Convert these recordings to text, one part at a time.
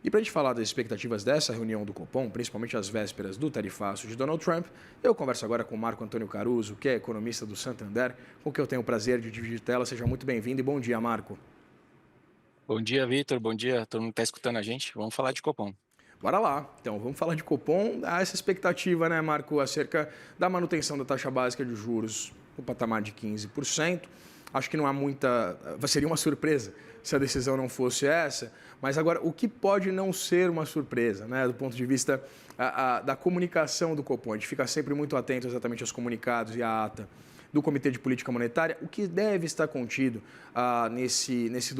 E para a gente falar das expectativas dessa reunião do Copom, principalmente às vésperas do tarifaço de Donald Trump, eu converso agora com Marco Antônio Caruso, que é economista do Santander, com quem eu tenho o prazer de dividir tela. Seja muito bem-vindo e bom dia, Marco. Bom dia, Vitor. Bom dia, todo mundo que está escutando a gente. Vamos falar de Copom. Bora lá. Então, vamos falar de Copom. Há essa expectativa, né, Marco, acerca da manutenção da taxa básica de juros no patamar de 15%. Acho que não há muita... Seria uma surpresa se a decisão não fosse essa. Mas agora, o que pode não ser uma surpresa, né, do ponto de vista da comunicação do Copom? A gente fica sempre muito atento exatamente aos comunicados e à ata do Comitê de Política Monetária. O que deve estar contido nesses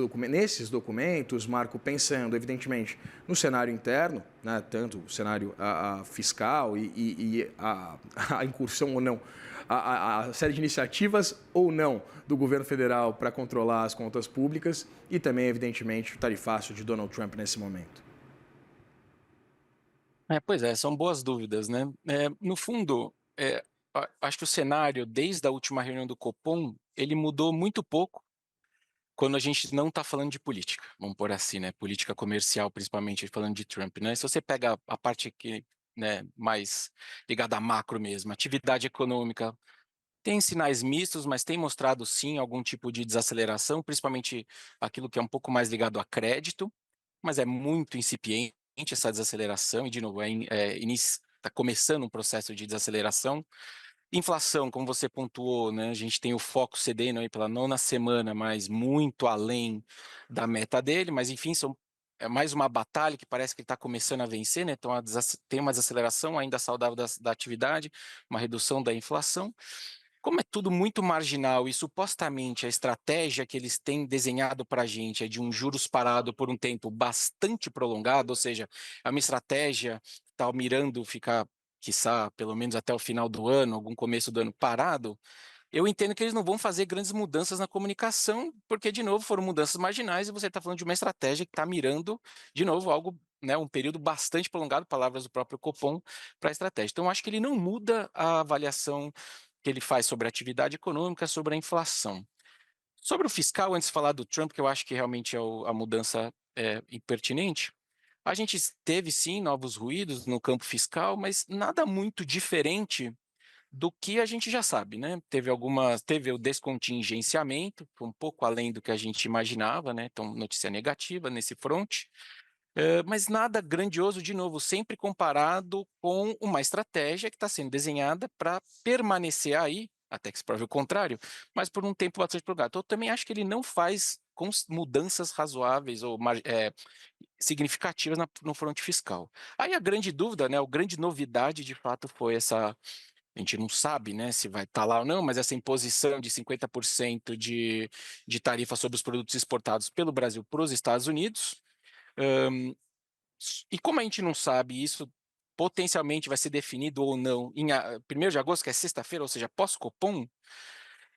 documentos, Marco, pensando, evidentemente, no cenário interno, né, tanto o cenário fiscal e a incursão ou não, a série de iniciativas ou não do governo federal para controlar as contas públicas e também, evidentemente, o tarifácio de Donald Trump nesse momento. Pois é, são boas dúvidas, né? No fundo, acho que o cenário, desde a última reunião do Copom, ele mudou muito pouco quando a gente não está falando de política, vamos pôr assim, né? Política comercial, principalmente falando de Trump, né? Se você pega a parte que, né, mais ligada a macro mesmo, atividade econômica, tem sinais mistos, mas tem mostrado sim algum tipo de desaceleração, principalmente aquilo que é um pouco mais ligado a crédito, mas é muito incipiente essa desaceleração e, de novo, está começando um processo de desaceleração. Inflação, como você pontuou, né, a gente tem o foco cedendo aí pela nona semana, mas muito além da meta dele, mas enfim, é mais uma batalha que parece que ele está começando a vencer, né? Então tem uma desaceleração ainda saudável da atividade, uma redução da inflação. Como é tudo muito marginal e supostamente a estratégia que eles têm desenhado para a gente é de um juros parado por um tempo bastante prolongado, ou seja, é uma estratégia que está mirando ficar, quiçá, pelo menos até o final do ano, algum começo do ano parado, eu entendo que eles não vão fazer grandes mudanças na comunicação, porque, de novo, foram mudanças marginais e você está falando de uma estratégia que está mirando, de novo, algo, né, um período bastante prolongado, palavras do próprio Copom, para a estratégia. Então, acho que ele não muda a avaliação que ele faz sobre a atividade econômica, sobre a inflação. Sobre o fiscal, antes de falar do Trump, que eu acho que realmente é a mudança impertinente, a gente teve sim novos ruídos no campo fiscal, mas nada muito diferente do que a gente já sabe, né? Teve o descontingenciamento, foi um pouco além do que a gente imaginava, né? Então, notícia negativa nesse front. Mas nada grandioso, de novo, sempre comparado com uma estratégia que está sendo desenhada para permanecer aí, até que se prove o contrário, mas por um tempo bastante prolongado. Então, eu também acho que ele não faz mudanças razoáveis ou significativas no fronte fiscal. Aí a grande dúvida, né, a grande novidade, de fato, foi essa. A gente não sabe, né, se vai estar lá ou não, mas essa imposição de 50% de tarifa sobre os produtos exportados pelo Brasil para os Estados Unidos. E como a gente não sabe, isso potencialmente vai ser definido ou não em 1º de agosto, que é sexta-feira, ou seja, pós-Copom,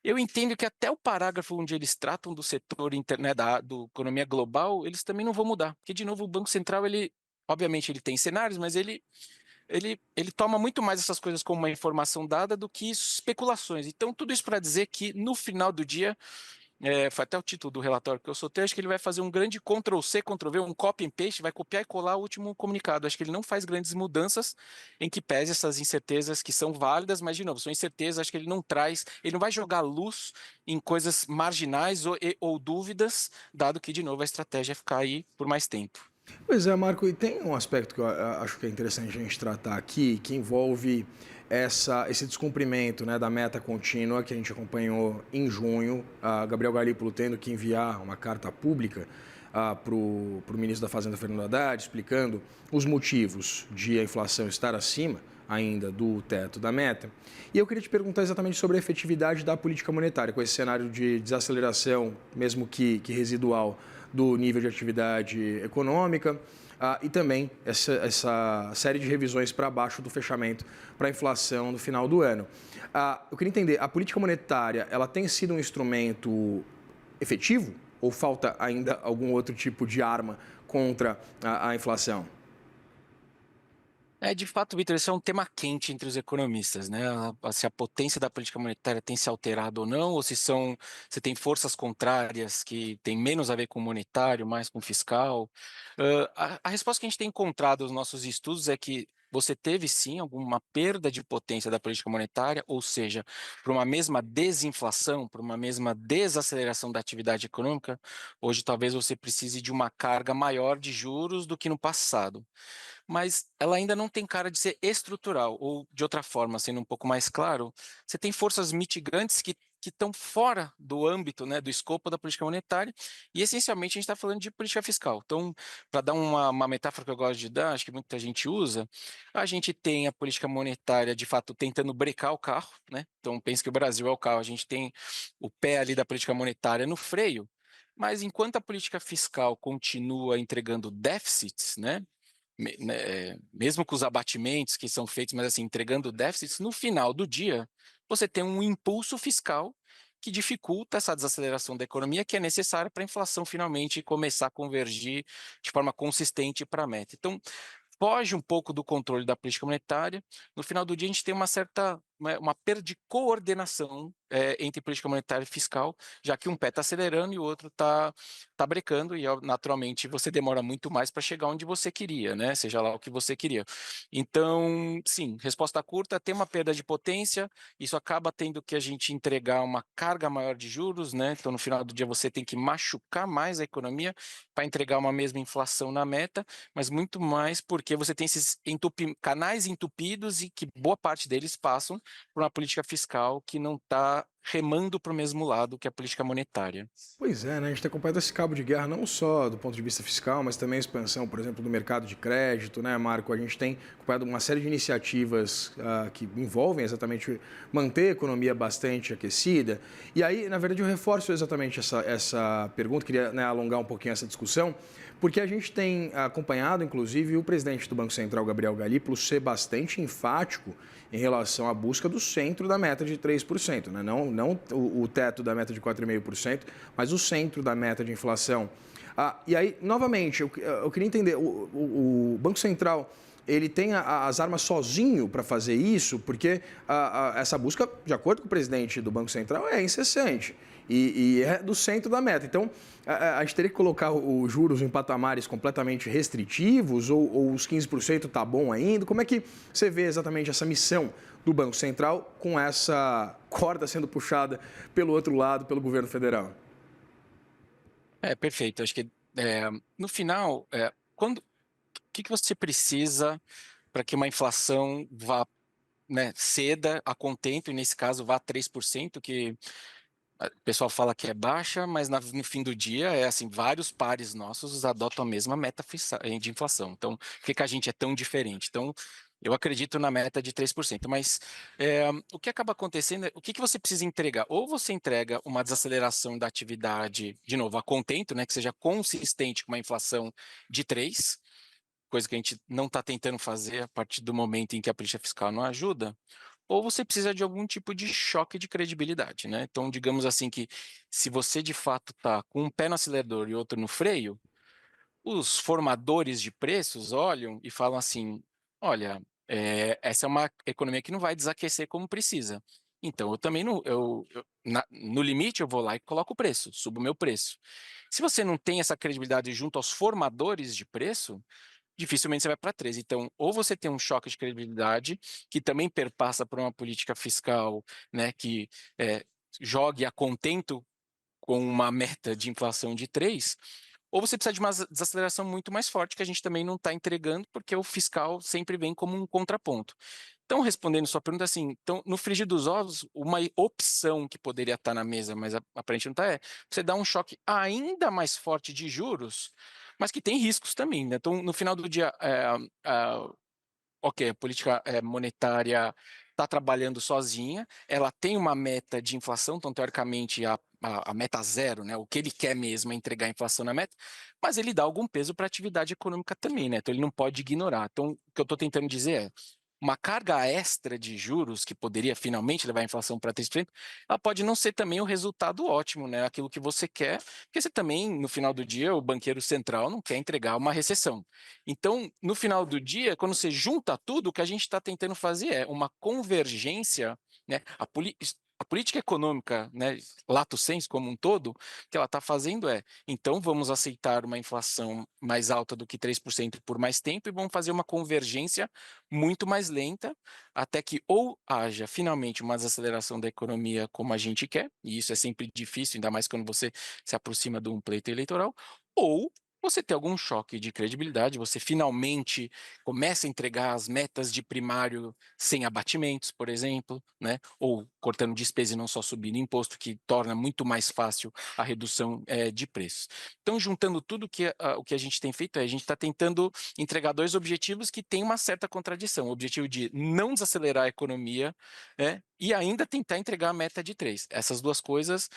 eu entendo que até o parágrafo onde eles tratam do setor né, do economia global, eles também não vão mudar. Porque, de novo, o Banco Central, obviamente, ele tem cenários, mas ele toma muito mais essas coisas como uma informação dada do que especulações. Então, tudo isso para dizer que, no final do dia, foi até o título do relatório que eu soltei, acho que ele vai fazer um grande Ctrl+C, Ctrl+V, um copy and paste, vai copiar e colar o último comunicado. Acho que ele não faz grandes mudanças, em que pese essas incertezas que são válidas, mas, de novo, são incertezas, acho que ele não vai jogar luz em coisas marginais ou dúvidas, dado que, de novo, a estratégia é ficar aí por mais tempo. Pois é, Marco, e tem um aspecto que eu acho que é interessante a gente tratar aqui, que envolve esse descumprimento, né, da meta contínua que a gente acompanhou em junho, a Gabriel Galípolo tendo que enviar uma carta pública para o ministro da Fazenda, Fernando Haddad, explicando os motivos de a inflação estar acima ainda do teto da meta. E eu queria te perguntar exatamente sobre a efetividade da política monetária, com esse cenário de desaceleração, mesmo que residual, do nível de atividade econômica e também essa série de revisões para baixo do fechamento para a inflação no final do ano. Eu queria entender, a política monetária ela tem sido um instrumento efetivo ou falta ainda algum outro tipo de arma contra a inflação? De fato, Vitor, esse é um tema quente entre os economistas, né? Se a potência da política monetária tem se alterado ou não, ou se tem forças contrárias que têm menos a ver com o monetário, mais com o fiscal. A resposta que a gente tem encontrado nos nossos estudos é que você teve sim alguma perda de potência da política monetária, ou seja, para uma mesma desinflação, para uma mesma desaceleração da atividade econômica, hoje talvez você precise de uma carga maior de juros do que no passado, mas ela ainda não tem cara de ser estrutural, ou de outra forma, sendo um pouco mais claro, você tem forças mitigantes que estão fora do âmbito, né, do escopo da política monetária, e essencialmente a gente está falando de política fiscal. Então, para dar uma metáfora que eu gosto de dar, acho que muita gente usa, a gente tem a política monetária, de fato, tentando brecar o carro, né? Então, pense que o Brasil é o carro, a gente tem o pé ali da política monetária no freio, mas enquanto a política fiscal continua entregando déficits, né, mesmo com os abatimentos que são feitos, mas assim, entregando déficits, no final do dia, você tem um impulso fiscal que dificulta essa desaceleração da economia que é necessária para a inflação finalmente começar a convergir de forma consistente para a meta. Então, foge um pouco do controle da política monetária. No final do dia, a gente tem uma perda de coordenação entre política monetária e fiscal, já que um pé está acelerando e o outro tá brecando, e naturalmente você demora muito mais para chegar onde você queria, né? Seja lá o que você queria. Então, sim, resposta curta, tem uma perda de potência, isso acaba tendo que a gente entregar uma carga maior de juros, né? Então, no final do dia, você tem que machucar mais a economia para entregar uma mesma inflação na meta, mas muito mais porque você tem esses canais entupidos e que boa parte deles passam por uma política fiscal que não está remando para o mesmo lado que a política monetária. Pois é, né? A gente tem acompanhado esse cabo de guerra não só do ponto de vista fiscal, mas também a expansão, por exemplo, do mercado de crédito, né, Marco? A gente tem acompanhado uma série de iniciativas que envolvem exatamente manter a economia bastante aquecida. E aí, na verdade, eu reforço exatamente essa pergunta, queria, né, alongar um pouquinho essa discussão, porque a gente tem acompanhado, inclusive, o presidente do Banco Central, Gabriel Galípolo, ser bastante enfático em relação à busca do centro da meta de 3%, né? Não o teto da meta de 4,5%, mas o centro da meta de inflação. E aí, novamente, eu queria entender, o Banco Central, ele tem as armas sozinho para fazer isso, porque essa busca, de acordo com o presidente do Banco Central, é incessante e é do centro da meta. Então, a gente teria que colocar os juros em patamares completamente restritivos ou os 15% está bom ainda? Como é que você vê exatamente essa missão do Banco Central com essa corda sendo puxada pelo outro lado, pelo governo federal? Perfeito. Acho que no final, o que você precisa para que uma inflação vá, né, ceda a contento, e nesse caso vá a 3%, que o pessoal fala que é baixa, mas no fim do dia é assim, vários pares nossos adotam a mesma meta de inflação. Então, por que a gente é tão diferente? Então, eu acredito na meta de 3%, mas o que acaba acontecendo o que você precisa entregar? Ou você entrega uma desaceleração da atividade, de novo, a contento, né, que seja consistente com uma inflação de 3, coisa que a gente não está tentando fazer a partir do momento em que a política fiscal não ajuda, ou você precisa de algum tipo de choque de credibilidade, né? Então, digamos assim que se você de fato está com um pé no acelerador e outro no freio, os formadores de preços olham e falam assim: olha, essa é uma economia que não vai desaquecer como precisa. Então, eu também não, no limite eu vou lá e coloco o preço, subo o meu preço. Se você não tem essa credibilidade junto aos formadores de preço, dificilmente você vai para 13. Então, ou você tem um choque de credibilidade, que também perpassa por uma política fiscal, né, que jogue a contento com uma meta de inflação de 3, ou você precisa de uma desaceleração muito mais forte, que a gente também não está entregando, porque o fiscal sempre vem como um contraponto. Então, respondendo sua pergunta, assim, então, no frigir dos ovos, uma opção que poderia estar na mesa, mas aparentemente não está, você dá um choque ainda mais forte de juros, mas que tem riscos também, né? Então, no final do dia, ok, a política monetária está trabalhando sozinha, ela tem uma meta de inflação, então, teoricamente, a meta zero, né? O que ele quer mesmo é entregar a inflação na meta, mas ele dá algum peso para a atividade econômica também, né? Então, ele não pode ignorar. Então, o que eu estou tentando dizer uma carga extra de juros que poderia finalmente levar a inflação para 3%, ela pode não ser também o resultado ótimo, né? Aquilo que você quer, porque você também, no final do dia, o banqueiro central não quer entregar uma recessão. Então, no final do dia, quando você junta tudo, o que a gente está tentando fazer é uma convergência, né? A política econômica, né, lato sensu como um todo, o que ela está fazendo é, então vamos aceitar uma inflação mais alta do que 3% por mais tempo e vamos fazer uma convergência muito mais lenta, até que ou haja finalmente uma desaceleração da economia como a gente quer, e isso é sempre difícil, ainda mais quando você se aproxima de um pleito eleitoral, ou você ter algum choque de credibilidade, você finalmente começa a entregar as metas de primário sem abatimentos, por exemplo, né? Ou cortando despesa e não só subindo imposto, que torna muito mais fácil a redução de preços. Então, juntando tudo o que a gente tem feito, a gente está tentando entregar dois objetivos que têm uma certa contradição. O objetivo de não desacelerar a economia e ainda tentar entregar a meta de 3. Essas duas coisas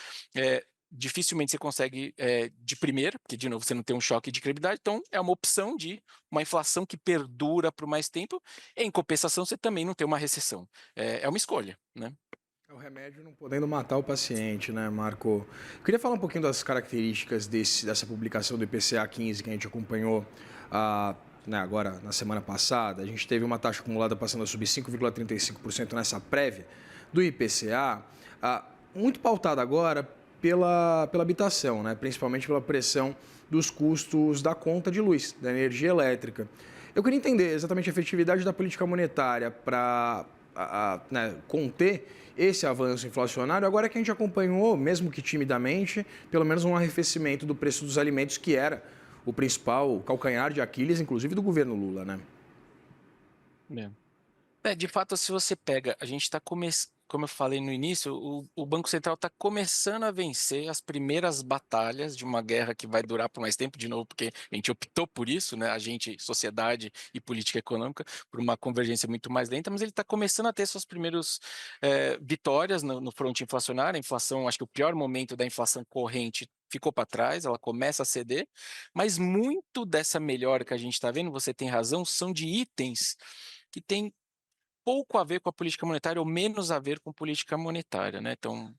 dificilmente você consegue de primeira, porque, de novo, você não tem um choque de credibilidade, então é uma opção de uma inflação que perdura por mais tempo, em compensação você também não tem uma recessão. É uma escolha, né? É o remédio não podendo matar o paciente, né, Marco? Eu queria falar um pouquinho das características dessa publicação do IPCA 15 que a gente acompanhou né, agora na semana passada. A gente teve uma taxa acumulada passando a subir 5,35% nessa prévia do IPCA, muito pautada agora pela habitação, né, principalmente pela pressão dos custos da conta de luz, da energia elétrica. Eu queria entender exatamente a efetividade da política monetária para né, conter esse avanço inflacionário, agora que a gente acompanhou, mesmo que timidamente, pelo menos um arrefecimento do preço dos alimentos, que era o principal calcanhar de Aquiles, inclusive do governo Lula, né? De fato, se você pega, a gente está começando, como eu falei no início, o Banco Central está começando a vencer as primeiras batalhas de uma guerra que vai durar por mais tempo, de novo, porque a gente optou por isso, né? A gente, sociedade e política econômica, por uma convergência muito mais lenta, mas ele está começando a ter suas primeiras vitórias no fronte inflacionário. A inflação, acho que o pior momento da inflação corrente ficou para trás, ela começa a ceder, mas muito dessa melhora que a gente está vendo, você tem razão, são de itens que têm pouco a ver com a política monetária ou menos a ver com política monetária, né? Então,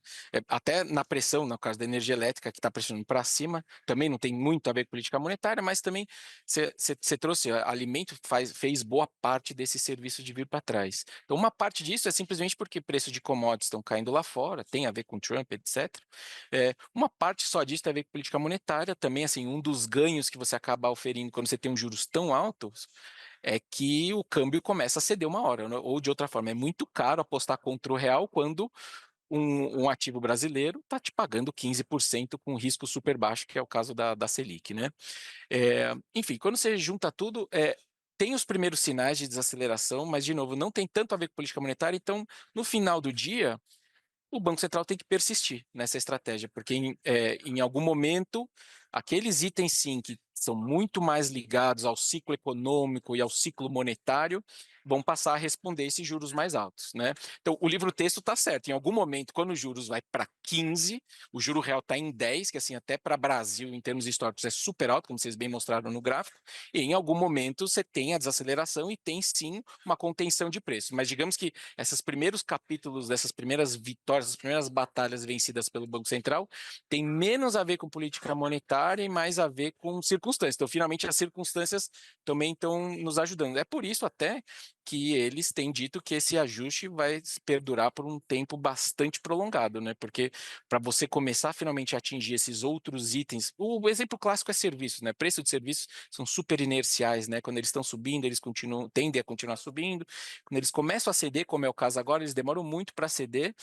até na pressão, no caso da energia elétrica, que está pressionando para cima, também não tem muito a ver com política monetária, mas também você trouxe, alimento fez boa parte desse serviço de vir para trás. Então, uma parte disso é simplesmente porque preços de commodities estão caindo lá fora, tem a ver com Trump, etc. Uma parte só disso tem a ver com política monetária, também, assim, um dos ganhos que você acaba oferindo quando você tem um juros tão altos é que o câmbio começa a ceder uma hora, né? Ou de outra forma, é muito caro apostar contra o real quando um ativo brasileiro está te pagando 15% com risco super baixo, que é o caso da Selic, né? Enfim, quando você junta tudo, tem os primeiros sinais de desaceleração, mas, de novo, não tem tanto a ver com política monetária, então, no final do dia, o Banco Central tem que persistir nessa estratégia, porque em algum momento, aqueles itens, sim, que são muito mais ligados ao ciclo econômico e ao ciclo monetário, vão passar a responder esses juros mais altos, né? Então, o livro-texto está certo. Em algum momento, quando os juros vai para 15, o juro real está em 10, que assim, até para Brasil, em termos históricos, é super alto, como vocês bem mostraram no gráfico, e em algum momento você tem a desaceleração e tem, sim, uma contenção de preço. Mas digamos que esses primeiros capítulos, dessas primeiras vitórias, essas primeiras batalhas vencidas pelo Banco Central, tem menos a ver com política monetária e mais a ver com circunstâncias. Então, finalmente, as circunstâncias também estão nos ajudando. É por isso até que eles têm dito que esse ajuste vai perdurar por um tempo bastante prolongado, né? Porque para você começar finalmente a atingir esses outros itens, o exemplo clássico é serviços, né? Preço de serviços são super inerciais, né? Quando eles estão subindo, eles tendem a continuar subindo. Quando eles começam a ceder, como é o caso agora, eles demoram muito para ceder.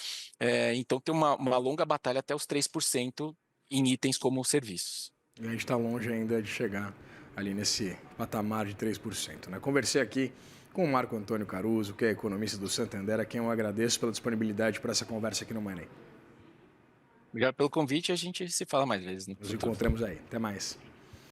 Então tem uma longa batalha até os 3% em itens como serviços. E a gente está longe ainda de chegar ali nesse patamar de 3%, né? Conversei aqui com o Marco Antônio Caruso, que é economista do Santander, a quem eu agradeço pela disponibilidade para essa conversa aqui no Money. Obrigado pelo convite e a gente se fala mais vezes no Nos futuro. encontramos aí. Até mais.